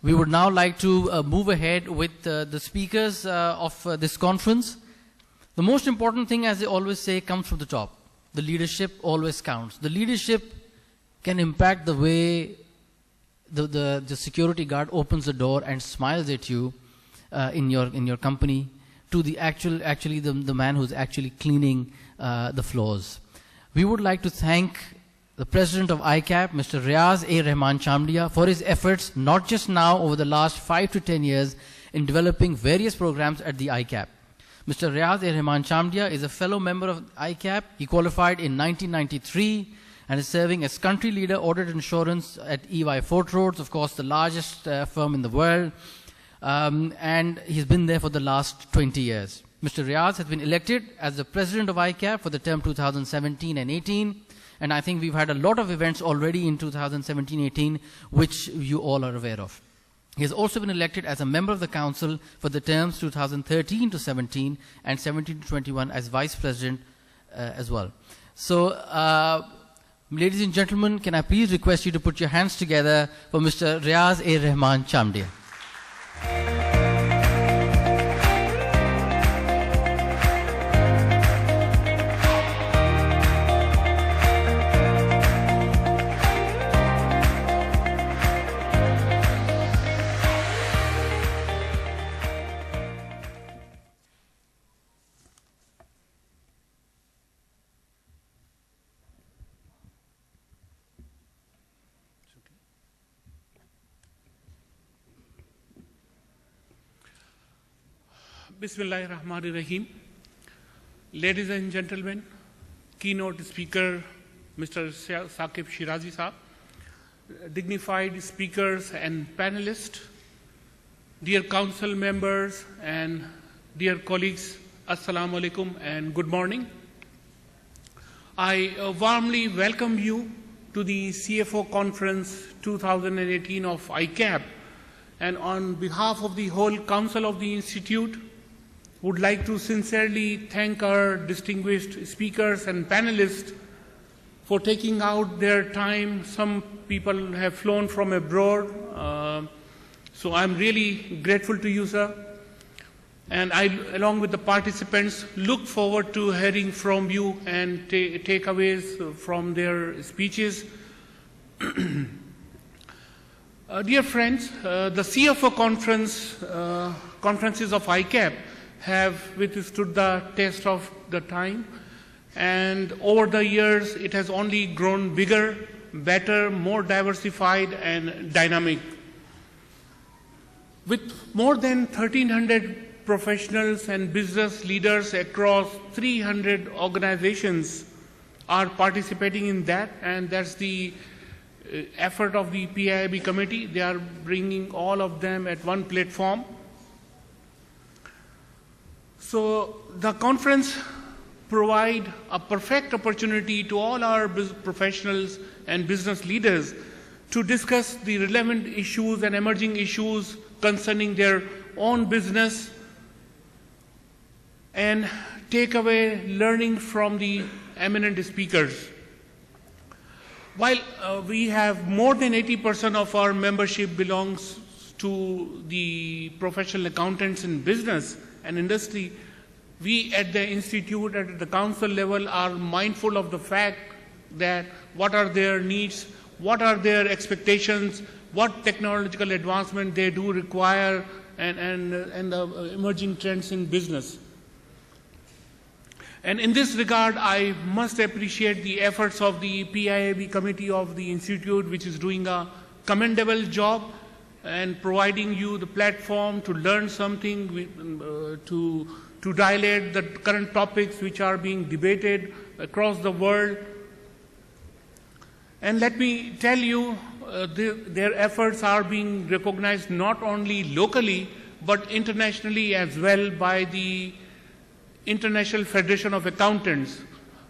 We would now like to move ahead with the speakers of this conference. The most important thing, as they always say, comes from the top. The leadership always counts. The leadership can impact the way the security guard opens the door and smiles at you in your company, to the actually the man who's actually cleaning the floors. We would like to thank the President of ICAP, Mr. Riaz A. Rahman Chamdia, for his efforts, not just now, over the last 5 to 10 years, in developing various programs at the ICAP. Mr. Riaz A. Rahman Chamdia is a fellow member of ICAP. He qualified in 1993 and is serving as country leader audit insurance at EY Fort Roads, of course, the largest firm in the world. And he's been there for the last 20 years. Mr. Riaz has been elected as the President of ICAP for the term 2017 and 18. And I think we've had a lot of events already in 2017-18, which you all are aware of. He has also been elected as a member of the Council for the terms 2013 to 17 and 17 to 21 as Vice President as well. So, ladies and gentlemen, can I please request you to put your hands together for Mr. Riaz A. Rahman Chamdia. Bismillahirrahmanirrahim. Ladies and gentlemen, Keynote Speaker Mr. Saqib Shirazi Saab, dignified speakers and panelists, dear council members and dear colleagues, Assalamu alaikum and good morning. I warmly welcome you to the CFO Conference 2018 of ICAP, and on behalf of the whole Council of the Institute, would like to sincerely thank our distinguished speakers and panelists for taking out their time. Some people have flown from abroad, so I'm really grateful to you, sir. And I, along with the participants, look forward to hearing from you and takeaways from their speeches. Dear friends, the CFO conferences of ICAP have withstood the test of the time, and over the years it has only grown bigger, better, more diversified and dynamic. With more than 1,300 professionals and business leaders across 300 organizations are participating in that, and that's the effort of the PIIB committee. They are bringing all of them at one platform. So the conference provides a perfect opportunity to all our professionals and business leaders to discuss the relevant issues and emerging issues concerning their own business and take away learning from the eminent speakers. While we have more than 80% of our membership belongs to the professional accountants in business and industry, we at the Institute, at the council level, are mindful of the fact that what are their needs, what are their expectations, what technological advancement they do require, and the emerging trends in business. And in this regard, I must appreciate the efforts of the PIIB committee of the Institute, which is doing a commendable job and providing you the platform to learn something, to dilate the current topics which are being debated across the world. And let me tell you, their efforts are being recognized not only locally, but internationally as well by the International Federation of Accountants.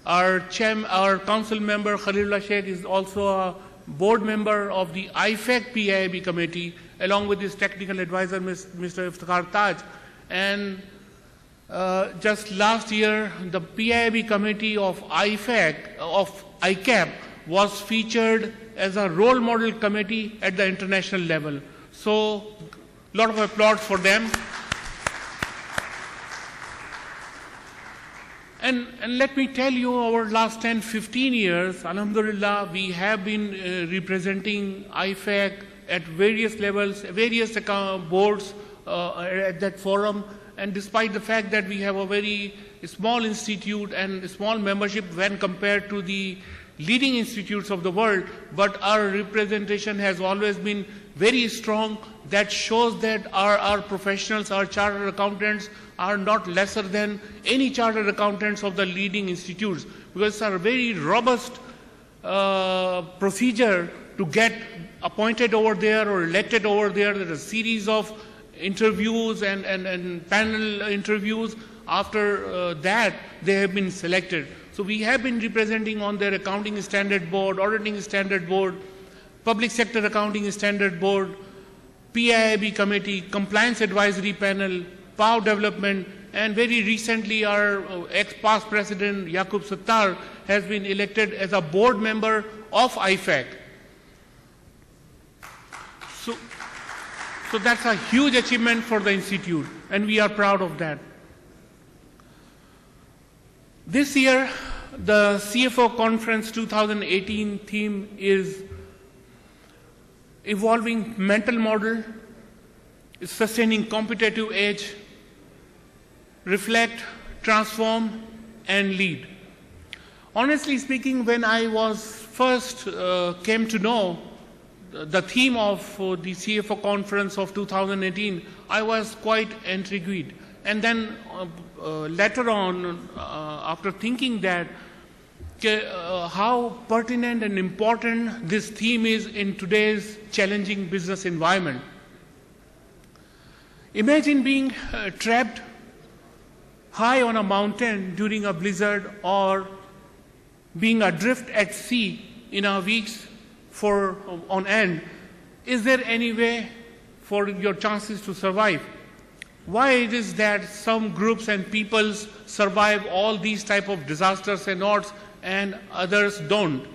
Our council member, Khalilullah Sheikh, is also a board member of the IFAC PIIB committee, along with his technical advisor, Mr. Iftikhar Taj. And just last year, the PIIB committee of ICAP was featured as a role model committee at the international level. So, lot of applause for them. And let me tell you, over last 10, 15 years, alhamdulillah, we have been representing IFAC at various levels, various boards at that forum. And despite the fact that we have a very small institute and a small membership when compared to the leading institutes of the world, but our representation has always been very strong. That shows that our professionals, our chartered accountants, are not lesser than any chartered accountants of the leading institutes, because it's a very robust procedure to get appointed over there or elected over there. There's a series of interviews and panel interviews. After that, they have been selected. So we have been representing on their accounting standard board, auditing standard board, public sector accounting standard board, PIIB committee, compliance advisory panel, power development, and very recently our ex-past president Yaqub Sattar has been elected as a board member of IFAC. So that's a huge achievement for the institute, and we are proud of that. This year, the CFO Conference 2018 theme is Evolving Mental Model, Sustaining Competitive Edge, Reflect, Transform, and Lead. Honestly speaking, when I was first came to know the theme of the CFO Conference of 2018, I was quite intrigued. And then later on, after thinking that how pertinent and important this theme is in today's challenging business environment. Imagine being trapped high on a mountain during a blizzard, or being adrift at sea in a weeks on end. Is there any way for your chances to survive? Why it is that some groups and peoples survive all these type of disasters and odds and others don't?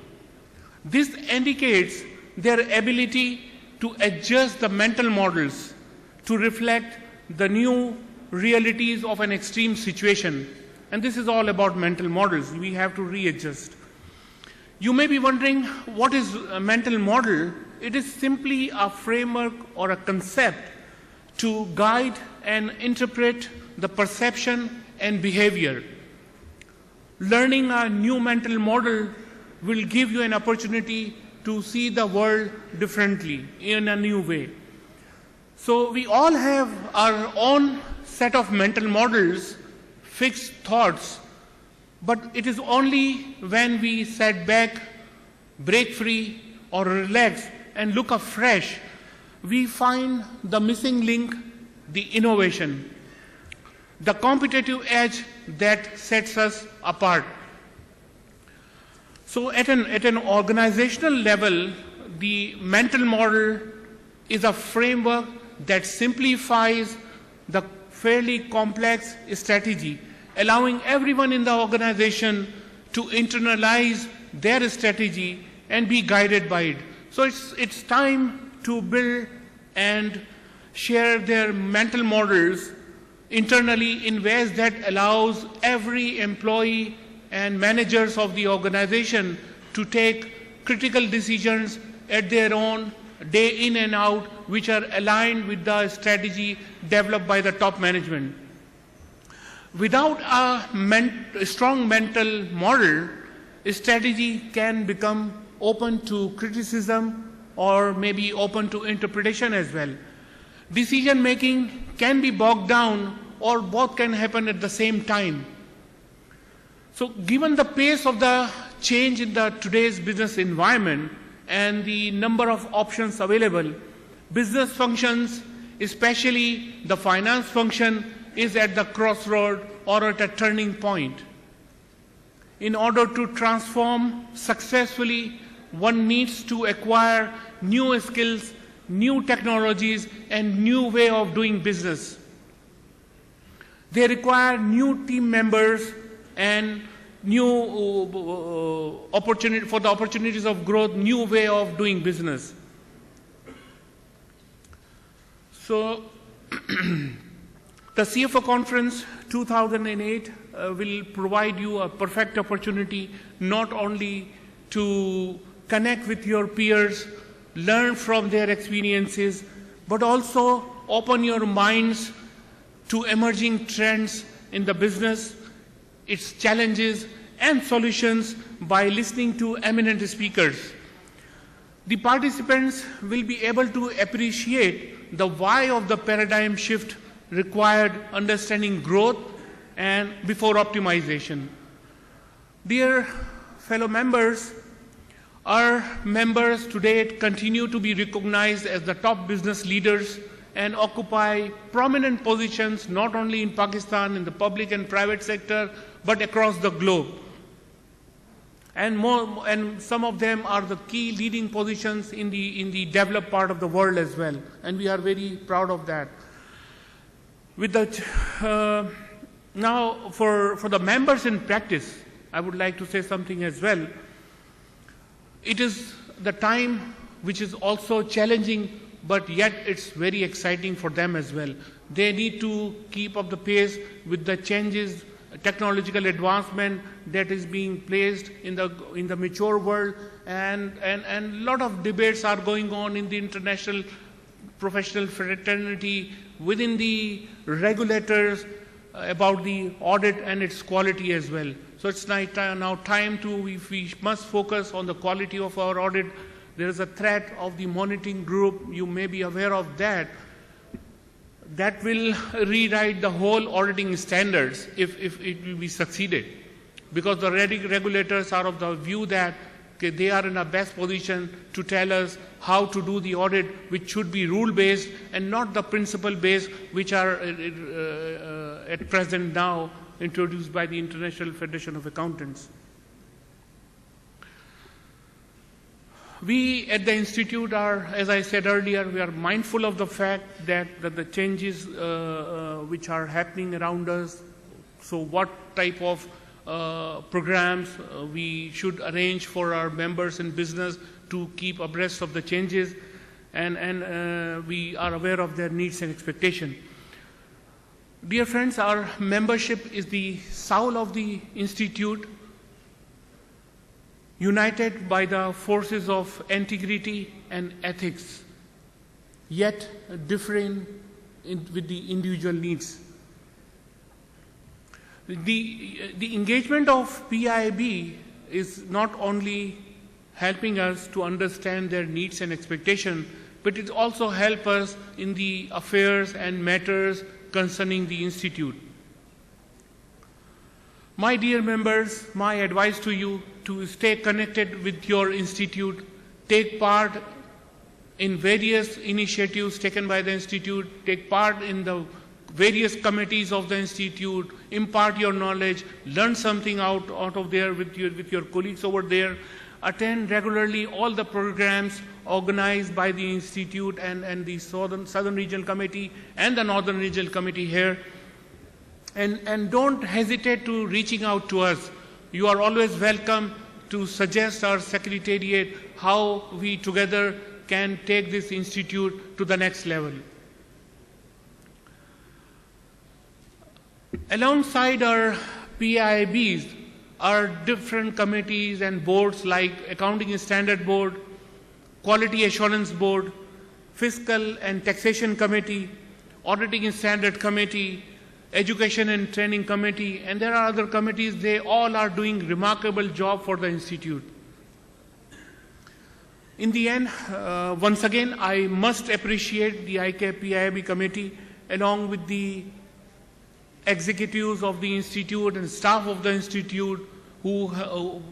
This indicates their ability to adjust the mental models to reflect the new realities of an extreme situation. And this is all about mental models. We have to readjust. You may be wondering, what is a mental model? It is simply a framework or a concept to guide and interpret the perception and behavior. Learning a new mental model will give you an opportunity to see the world differently, in a new way. So we all have our own set of mental models, fixed thoughts, but it is only when we sit back, break free, or relax and look afresh, we find the missing link, the innovation, the competitive edge that sets us apart. So at an organizational level, the mental model is a framework that simplifies the fairly complex strategy, allowing everyone in the organization to internalize their strategy and be guided by it. So it's time to build and share their mental models internally in ways that allows every employee and managers of the organization to take critical decisions at their own, day in and out, which are aligned with the strategy developed by the top management. Without a strong mental model, a strategy can become open to criticism or maybe open to interpretation as well. Decision making can be bogged down, or both can happen at the same time. So given the pace of the change in today's business environment and the number of options available, business functions, especially the finance function, is at the crossroad or at a turning point. In order to transform successfully, one needs to acquire new skills, new technologies, and new way of doing business. They require new team members and new opportunities of growth, new way of doing business. So, the CFO Conference 2008 will provide you a perfect opportunity not only to connect with your peers, learn from their experiences, but also open your minds to emerging trends in the business, its challenges and solutions by listening to eminent speakers. The participants will be able to appreciate the why of the paradigm shift required understanding growth and before optimization. Dear fellow members, our members today continue to be recognized as the top business leaders and occupy prominent positions not only in Pakistan in the public and private sector but across the globe. And some of them are the key leading positions in the developed part of the world as well, and we are very proud of that. With the now for the members in practice, I would like to say something as well. It is the time which is also challenging, but yet it's very exciting for them as well. They need to keep up the pace with the changes, technological advancement that is being placed in the mature world, and a lot of debates are going on in the international professional fraternity, within the regulators about the audit and its quality as well. So it's now time to, we must focus on the quality of our audit. There is a threat of the monitoring group, you may be aware of that. That will rewrite the whole auditing standards if it will be succeeded. Because the regulators are of the view that they are in a best position to tell us how to do the audit, which should be rule-based and not the principle-based, which are at present now introduced by the International Federation of Accountants. We at the Institute are, as I said earlier, we are mindful of the fact that the changes which are happening around us, so what type of programs we should arrange for our members in business to keep abreast of the changes, and we are aware of their needs and expectations. Dear friends, our membership is the soul of the Institute, united by the forces of integrity and ethics, yet differing with the individual needs. The engagement of PIB is not only helping us to understand their needs and expectations, but it also helps us in the affairs and matters concerning the Institute. My dear members, my advice to you to stay connected with your Institute, take part in various initiatives taken by the Institute, take part in the various committees of the Institute, impart your knowledge, learn something out of there with your colleagues over there, attend regularly all the programs organized by the Institute and the Southern Regional Committee and the Northern Regional Committee here. And don't hesitate to reaching out to us. You are always welcome to suggest our Secretariat how we together can take this Institute to the next level. Alongside our PIBs are different committees and boards like Accounting Standard Board, Quality Assurance Board, Fiscal and Taxation Committee, Auditing Standard Committee, Education and Training Committee, and there are other committees. They all are doing remarkable job for the Institute. In the end, once again, I must appreciate the ICAP PIB committee along with the executives of the Institute and staff of the Institute who,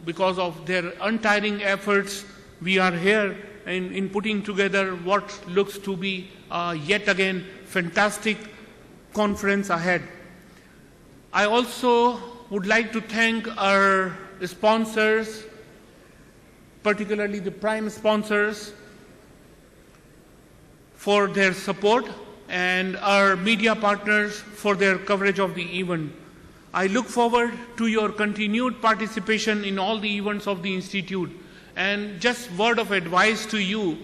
because of their untiring efforts, we are here in putting together what looks to be yet again fantastic conference ahead. I also would like to thank our sponsors, particularly the prime sponsors, for their support, and our media partners for their coverage of the event. I look forward to your continued participation in all the events of the Institute. And just word of advice to you,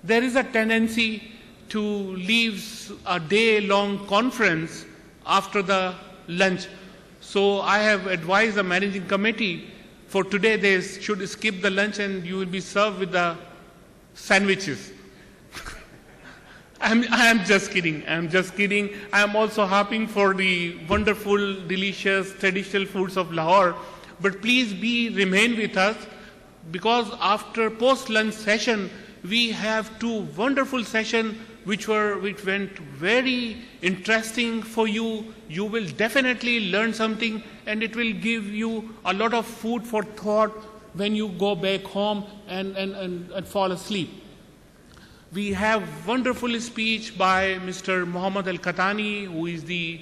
there is a tendency to leave a day-long conference after the lunch. So I have advised the managing committee for today they should skip the lunch and you will be served with the sandwiches. I am just kidding. I am just kidding. I am also hoping for the wonderful, delicious, traditional foods of Lahore. But please remain with us, because after post-lunch session, we have two wonderful sessions which went very interesting for you. You will definitely learn something, and it will give you a lot of food for thought when you go back home and fall asleep. We have wonderful speech by Mr. Muhammad Al-Khatani, who is the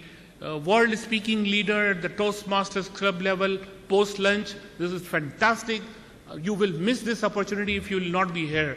world speaking leader at the Toastmasters Club level post-lunch. This is fantastic. You will miss this opportunity if you will not be here.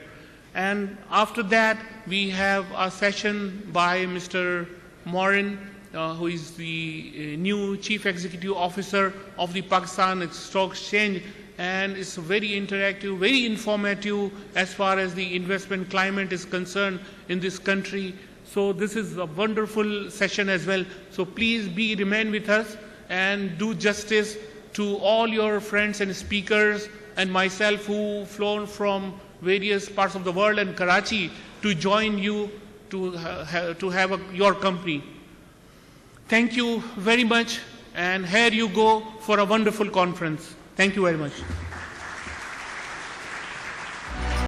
And after that, we have a session by Mr. Morin, who is the new Chief Executive Officer of the Pakistan Stock Exchange. And it's very interactive, very informative as far as the investment climate is concerned in this country. So this is a wonderful session as well. So please remain with us and do justice to all your friends and speakers and myself who flown from various parts of the world and Karachi to join you to have your company. Thank you very much, and here you go for a wonderful conference. Thank you very much.